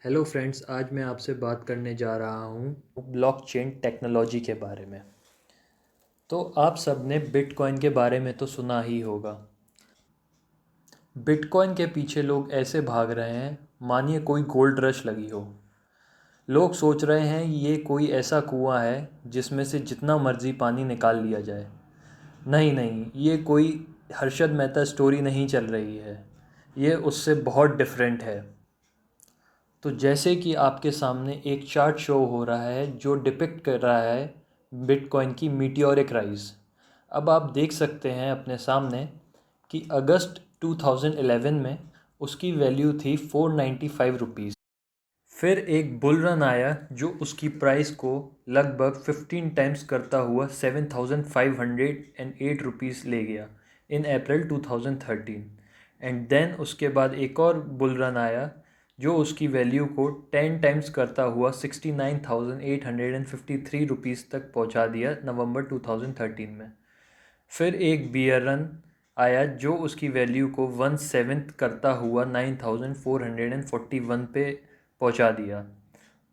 Hello friends, आज मैं आपसे बात करने जा रहा हूँ ब्लॉकचेन टेक्नोलॉजी के बारे में। तो आप सब ने बिटकॉइन के बारे में तो सुना ही होगा। बिटकॉइन के पीछे लोग ऐसे भाग रहे हैं मानिए कोई गोल्ड रश लगी हो। लोग सोच रहे हैं ये कोई ऐसा कुआं है जिसमें से जितना मर्जी पानी निकाल लिया जाए। नहीं नहीं, ये कोई हर्षद मेहता स्टोरी नहीं चल रही है। ये उससे बहुत डिफरेंट है। तो जैसे कि आपके सामने एक चार्ट शो हो रहा है जो डिपिक्ट कर रहा है बिटकॉइन की मीटियोरिक राइज। अब आप देख सकते हैं अपने सामने कि अगस्त 2011 में उसकी वैल्यू थी 495 रुपीज़। फिर एक बुल रन आया जो उसकी प्राइस को लगभग 15 टाइम्स करता हुआ 7508 रुपीज़ ले गया इन अप्रैल 2013। एंड देन उसके बाद एक और बुल रन आया जो उसकी वैल्यू को 10 टाइम्स करता हुआ 69,853 रुपीज़ तक पहुंचा दिया नवंबर 2013 में। फिर एक बियर रन आया जो उसकी वैल्यू को 1/7 करता हुआ 9,441 पे पहुंचा दिया।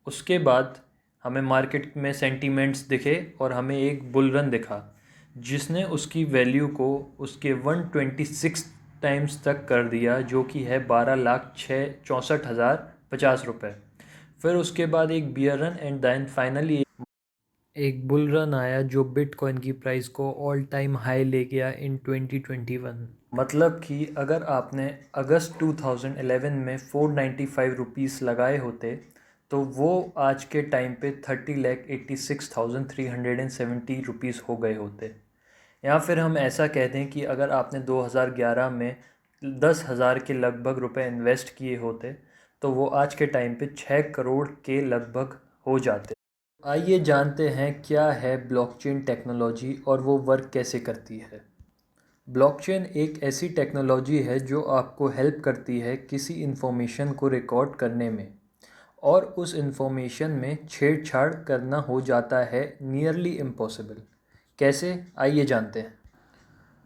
उसके बाद हमें मार्केट में सेंटीमेंट्स दिखे और हमें एक बुल रन दिखा जिसने उसकी वैल्यू को उसके 126 टाइम्स तक कर दिया जो कि है 12,64,050 रुपये। फिर उसके बाद एक bear run and then finally एक बुल रन आया जो बिटकॉइन की प्राइस को ऑल टाइम हाई ले गया इन 2021। मतलब कि अगर आपने अगस्त 2011 में 495 रुपीज़ लगाए होते तो वो आज के टाइम पे 30,86,370 रुपीज़ हो गए होते। या फिर हम ऐसा कह दें कि अगर आपने 2011 में 10,000 के लगभग रुपए इन्वेस्ट किए होते तो वो आज के टाइम पे 6 करोड़ के लगभग हो जाते। आइए जानते हैं क्या है ब्लॉकचेन टेक्नोलॉजी और वो वर्क कैसे करती है। ब्लॉकचेन एक ऐसी टेक्नोलॉजी है जो आपको हेल्प करती है किसी इन्फॉर्मेशन को रिकॉर्ड करने में, और उस इन्फॉर्मेशन में छेड़छाड़ करना हो जाता है नियरली इम्पॉसिबल। कैसे, आइए जानते हैं।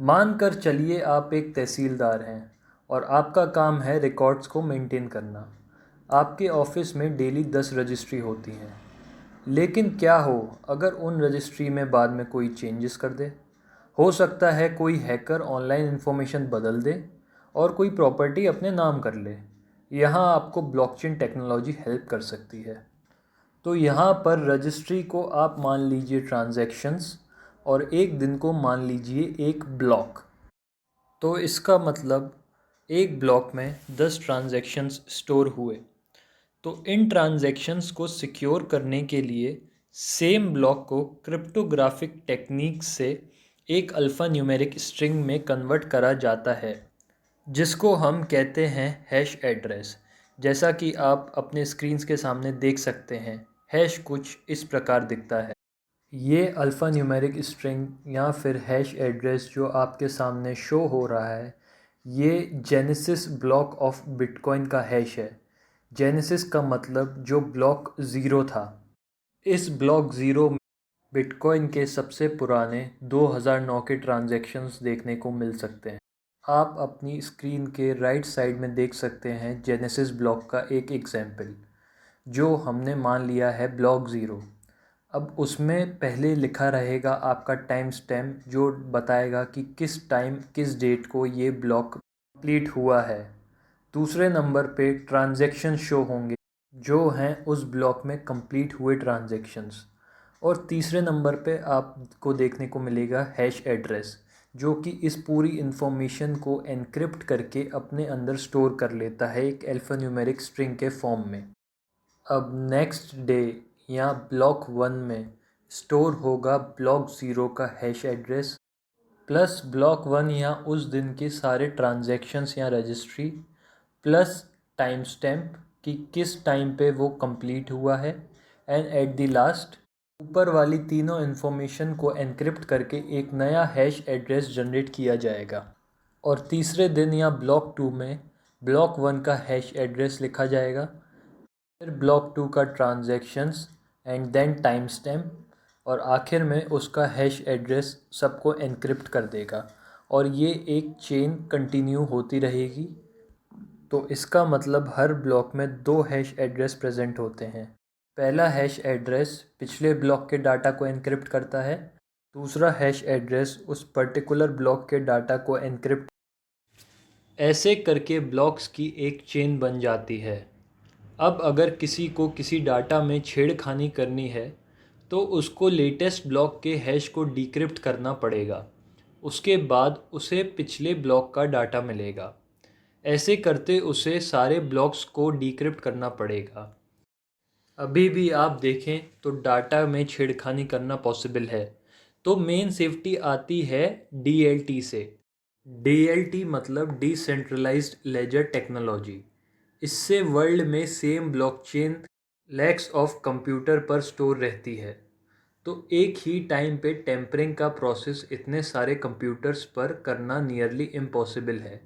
मान कर चलिए आप एक तहसीलदार हैं और आपका काम है रिकॉर्ड्स को मेंटेन करना। आपके ऑफिस में डेली 10 रजिस्ट्री होती हैं। लेकिन क्या हो अगर उन रजिस्ट्री में बाद में कोई चेंजेस कर दे। हो सकता है कोई हैकर ऑनलाइन इन्फॉर्मेशन बदल दे और कोई प्रॉपर्टी अपने नाम कर ले। यहाँ आपको ब्लॉकचेन टेक्नोलॉजी हेल्प कर सकती है। तो यहाँ पर रजिस्ट्री को आप मान लीजिए ट्रांजैक्शंस और एक दिन को मान लीजिए एक ब्लॉक। तो इसका मतलब एक ब्लॉक में 10 ट्रांजैक्शंस स्टोर हुए। तो इन ट्रांजैक्शंस को सिक्योर करने के लिए सेम ब्लॉक को क्रिप्टोग्राफिक टेक्निक से एक अल्फ़ा न्यूमेरिक स्ट्रिंग में कन्वर्ट करा जाता है जिसको हम कहते हैं हैश एड्रेस। जैसा कि आप अपने स्क्रीन्स के सामने देख सकते हैं, हैश कुछ इस प्रकार दिखता है। ये अल्फ़ा न्यूमेरिक स्ट्रिंग या फिर हैश एड्रेस जो आपके सामने शो हो रहा है, ये जेनेसिस ब्लॉक ऑफ बिटकॉइन का हैश है। जेनेसिस का मतलब जो ब्लॉक ज़ीरो था। इस ब्लॉक ज़ीरो में बिटकॉइन के सबसे पुराने 2009 के ट्रांजैक्शंस देखने को मिल सकते हैं। आप अपनी स्क्रीन के राइट साइड में देख सकते हैं जेनेसिस ब्लॉक का एक एग्जाम्पल जो हमने मान लिया है ब्लॉक ज़ीरो। अब उसमें पहले लिखा रहेगा आपका टाइम स्टैम्प जो बताएगा कि किस टाइम किस डेट को ये ब्लॉक कंप्लीट हुआ है। दूसरे नंबर पे ट्रांजैक्शन शो होंगे जो हैं उस ब्लॉक में कंप्लीट हुए ट्रांजैक्शंस। और तीसरे नंबर पे आपको देखने को मिलेगा हैश एड्रेस जो कि इस पूरी इन्फॉर्मेशन को एनक्रिप्ट करके अपने अंदर स्टोर कर लेता है एक अल्फ़ान्यूमेरिक स्ट्रिंग के फॉर्म में। अब नेक्स्ट डे या ब्लॉक वन में स्टोर होगा ब्लॉक ज़ीरो का hash address plus block one या उस दिन के सारे ट्रांजैक्शंस या रजिस्ट्री प्लस टाइम स्टैम्प कि किस टाइम पे वो कंप्लीट हुआ है। एंड एट द लास्ट ऊपर वाली तीनों इन्फॉर्मेशन को एनक्रिप्ट करके एक नया हैश एड्रेस जनरेट किया जाएगा। और तीसरे दिन या ब्लॉक टू में ब्लॉक वन का हैश एड्रेस लिखा जाएगा, फिर ब्लॉक टू का transactions and then time stamp, और आखिर में उसका हैश एड्रेस सबको एनक्रिप्ट कर देगा। और ये एक चेन कंटिन्यू होती रहेगी। तो इसका मतलब हर ब्लॉक में दो हैश एड्रेस प्रेजेंट होते हैं। पहला हैश एड्रेस पिछले ब्लॉक के डाटा को एनक्रिप्ट करता है, दूसरा हैश एड्रेस उस पर्टिकुलर ब्लॉक के डाटा को एनक्रिप्ट। ऐसे करके ब्लॉक्स की एक चेन बन जाती है। अब अगर किसी को किसी डाटा में छेड़खानी करनी है तो उसको लेटेस्ट ब्लॉक के हैश को डिक्रिप्ट करना पड़ेगा। उसके बाद उसे पिछले ब्लॉक का डाटा मिलेगा। ऐसे करते उसे सारे ब्लॉक्स को डिक्रिप्ट करना पड़ेगा। अभी भी आप देखें तो डाटा में छेड़खानी करना पॉसिबल है। तो मेन सेफ्टी आती है डीएलटी से। डीएलटी मतलब डिसेंट्रलाइज्ड लेजर टेक्नोलॉजी। इससे वर्ल्ड में same blockchain lakhs of computer पर स्टोर रहती है। तो एक ही टाइम पे टेम्परिंग का प्रोसेस इतने सारे कंप्यूटर्स पर करना नियरली इम्पॉसिबल है।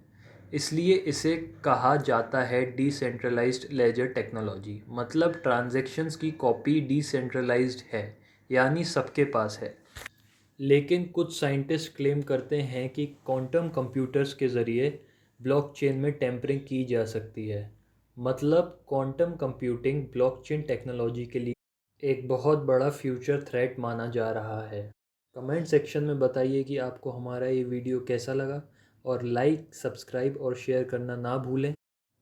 इसलिए इसे कहा जाता है डिसेंट्रलाइज्ड लेजर टेक्नोलॉजी। मतलब ट्रांजैक्शंस की कॉपी डिसेंट्रलाइज्ड है, यानी सबके पास है। लेकिन कुछ साइंटिस्ट क्लेम करते हैं कि क्वांटम कंप्यूटर्स के ज़रिए ब्लॉकचेन में टेम्परिंग की जा सकती है। मतलब क्वांटम कंप्यूटिंग ब्लॉकचेन टेक्नोलॉजी के लिए एक बहुत बड़ा फ्यूचर थ्रेट माना जा रहा है। कमेंट सेक्शन में बताइए कि आपको हमारा ये वीडियो कैसा लगा, और लाइक, सब्सक्राइब और शेयर करना ना भूलें।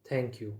Thank you.